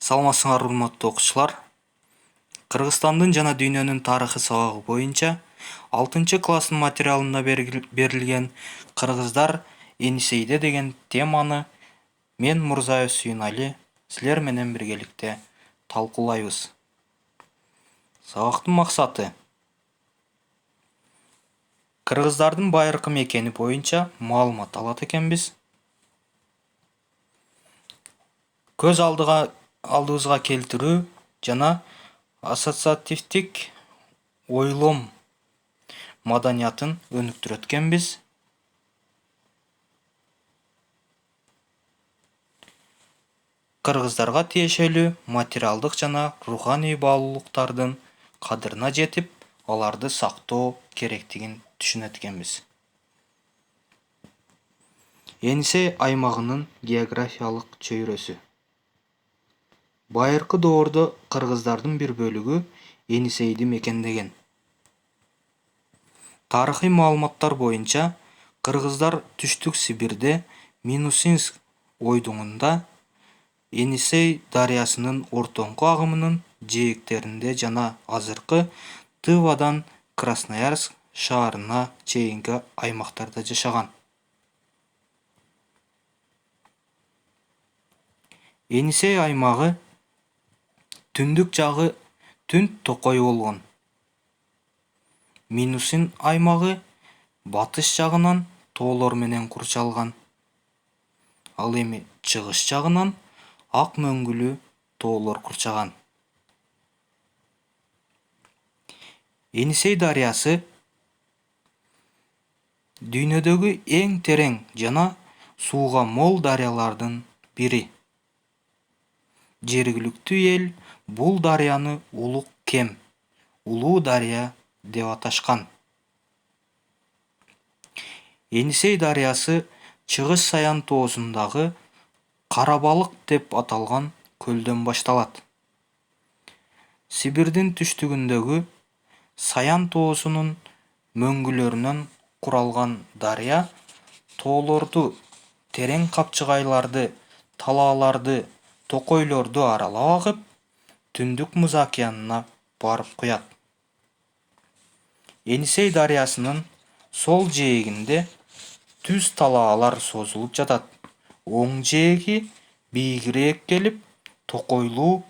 Саламатсыңар урматтуу окуучулар. Кыргызстандын жана дүйнөнүн тарыхы сабагы боюнча 6 класстын материалында берилген кыргыздар Енисейде деген теманы мен Мурзаев Сүйүнали силер менен биргеликте талкуулайбыз. Сабактын максаты кыргыздардын байыркы мекени боюнча маалымат алат экенбиз. Көз алдыбызга келтирүү жана ассоциативдик ойлом маданиятын өнүктүрөт экенбиз. Кыргыздарга тиешелүү материалдык жана руханий баалуулуктардын кадырына жетип, аларды сактоо керектигин түшүнөт экенбиз. Енисей аймагынын географиялык чөйрөсү. Байыркы доордо кыргыздардын бир бөлүгү Енисейди мекендеген. Тарыхый маалыматтар боюнча кыргыздар Түштүк Сибирде Минусинск ойдуңунда Енисей дарыясынын ортоңку агымынын жээктеринде жана азыркы Тывадан Красноярск шаарына чейинки аймактарда жашаган. Енисей аймагы түндүк жагы түн токой болгон. Минусин аймагы батыш жагынан тоолор менен курчалган. Ал эми чыгыш жагынан ак мөңгүлүү тоолор курчаган. Енисей дарыясы дүйнөдөгү эң терең жана сууга мол дарыялардын бири. Жергиликтүү эл бул дарыяны Улук Кем, Улуу дарыя деп аташкан. Енисей дарыясы Чыгыш Саян тоосундагы Карабалык деп аталган көлдөн башталат. Сибирдин түштүгүндөгү Саян тоосунун мөңгүлөрүнөн куралган дарыя тоолорду, терең капчыгайларды, талааларды, токойлорду аралап агып, Түндүк Муз океанына барып куят. Енисей дарыясынын сол жээгинде түз талаалар созулуп жатат. Оң жээги бийигирээк келип, токойлуу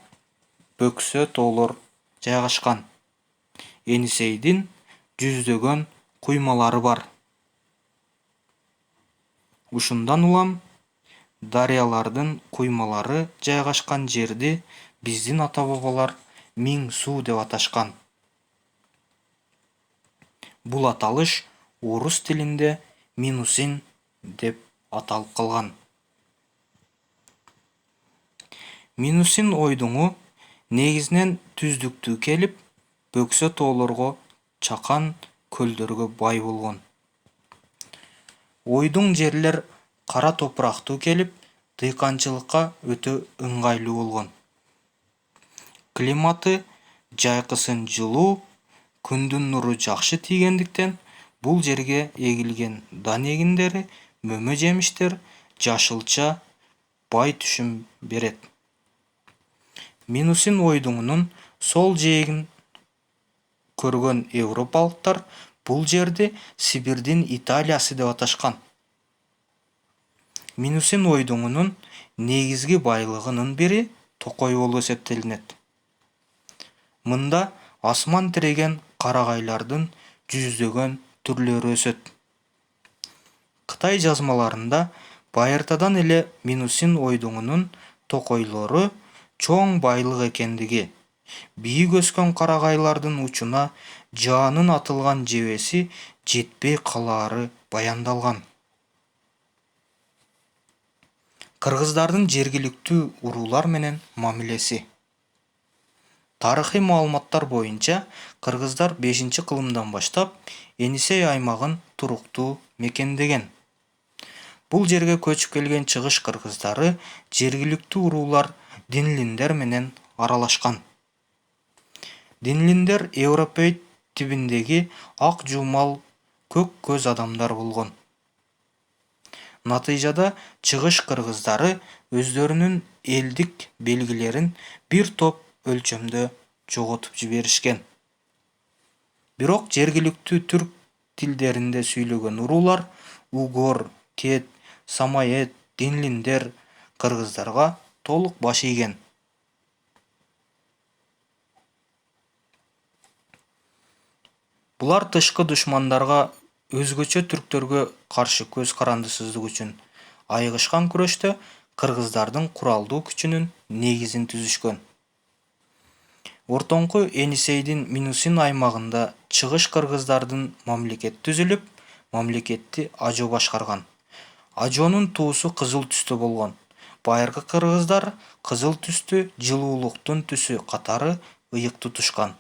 бөксө тоолор жайгашкан. Енисейдин жүздөгөн куймалары бар. Ушундан улам дарыялардын куймалары жайгашкан жерди биздин ата-бабалар Миң суу деп аташкан. Бул аталыш орус тилинде Минусин деп аталып калган. Минусин ойдуңу негизинен түздүктүү келип, бөксө тоолорго, чакан көлдөргө бай болгон. Ойдуң жерлер кара топурактуу келип, дыйканчылыкка өтө ыңгайлуу болгон. Климаты жайкысын жылуу, күндүн нуру жакшы тийгендиктен бул жерге эгилген дан эгиндери, мөмө жемиштер жашылча бай түшүм берет. Минусин ойдуңунун сол жээгин көргөн европалыктар бул жерди Сибирдин Италиясы деп аташкан. Минусин ойдуңунун негизги байлыгынын бири токой болуп эсептелинет. Мында асман тиреген карагайлардын жүздөгөн түрлөрү өсөт. Кытай жазмаларында байыртадан эле Минусин ойдуңунун токойлору чоң байлык экендиги, бийик өскөн карагайлардын учуна жаанын атылган жебеси жетпей калаары баяндалган. Кыргыздардын жергиликтүү уруулар менен мамилеси. Тарыхый маалыматтар боюнча кыргыздар 5-кылымдан баштап Енисей аймагын туруктуу мекендеген. Бул жерге көчүп келген чыгыш кыргыздары жергиликтүү уруулар динлиндер менен аралашкан. Динлиндер европеоид тибиндеги ак жуумал, көк көз адамдар болгон. Натыйжада чыгыш кыргыздары өздөрүнүн элдик белгилерин бир топ өлчөмдө жоготуп жиберишкен. Бирок жергиликтүү түрк тилдеринде сүйлөгөн уруулар угор, кет, самоед, динлиндер кыргыздарга толук баш ийген. Булар тышкы душмандарга өзгөчө түрктөргө каршы көз карандысыздык үчүн айыгышкан күрөштө кыргыздардын куралдуу күчүнүн негизин түзүшкөн. Ортоңку Енисейдин Минусин аймагында чыгыш кыргыздардын мамлекет түзүлүп, мамлекетти Ажо башкарган. Ажонун туусу кызыл түстө болгон. Байыркы кыргыздар кызыл түстү жылуулуктун түсү катары ыйык тутушкан.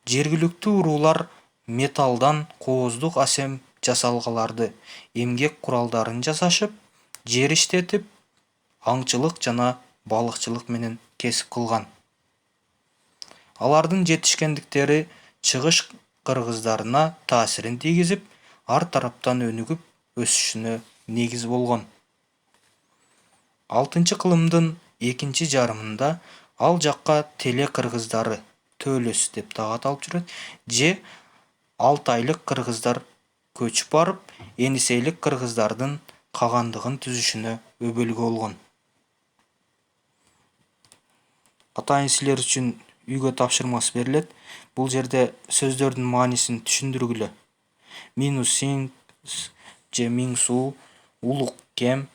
Жергиликтүү уруулар металлдан кооздук асем жасалгаларды, эмгек куралдарын жасашып, жер иштетип, аңчылык жана балыкчылык менен кесип кылган. Алардын жетишкендиктери чыгыш кыргыздарына таасирин тийгизип, ар тараптан өнүгүп өсүшүнө негиз болгон. 6-кылымдын экинчи жарымында ал жакка теле кыргыздары, төлөс деп дагы аталып жүрөт, же Алтайлык кыргыздар көчүп барып, Енисейлик кыргыздардын кагандыгын түзүшүнө өбөлгө болгон. Атайын силер үчүн үйгө тапшырмасы берилет. Бул жерде сөздөрдүн маанисин түшүндүргүлө. Минусин же Миңсуу, улук кем,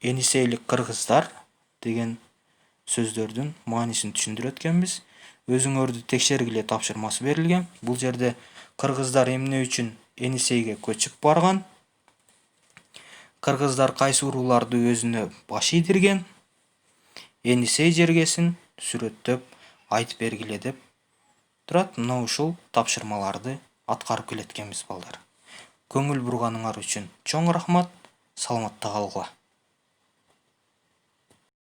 Енисейлик кыргыздар деген сөздөрдүн маанисин түшүндүрөт экенбиз. Өзүңөрдү текшергиле тапшырмасы берилген. Бул жерде кыргыздар эмне үчүн Енисейге көчүп барган? Кыргыздар кайсы урууларды өзүнө баш ийдирген? Енисей жергесин сүрөттөп айтып бергиле деп турат. Мына ушул тапшырмаларды аткарып келеткенбиз балдар. Көңүл бурганыңар үчүн чоң рахмат. Саламатта калгыла.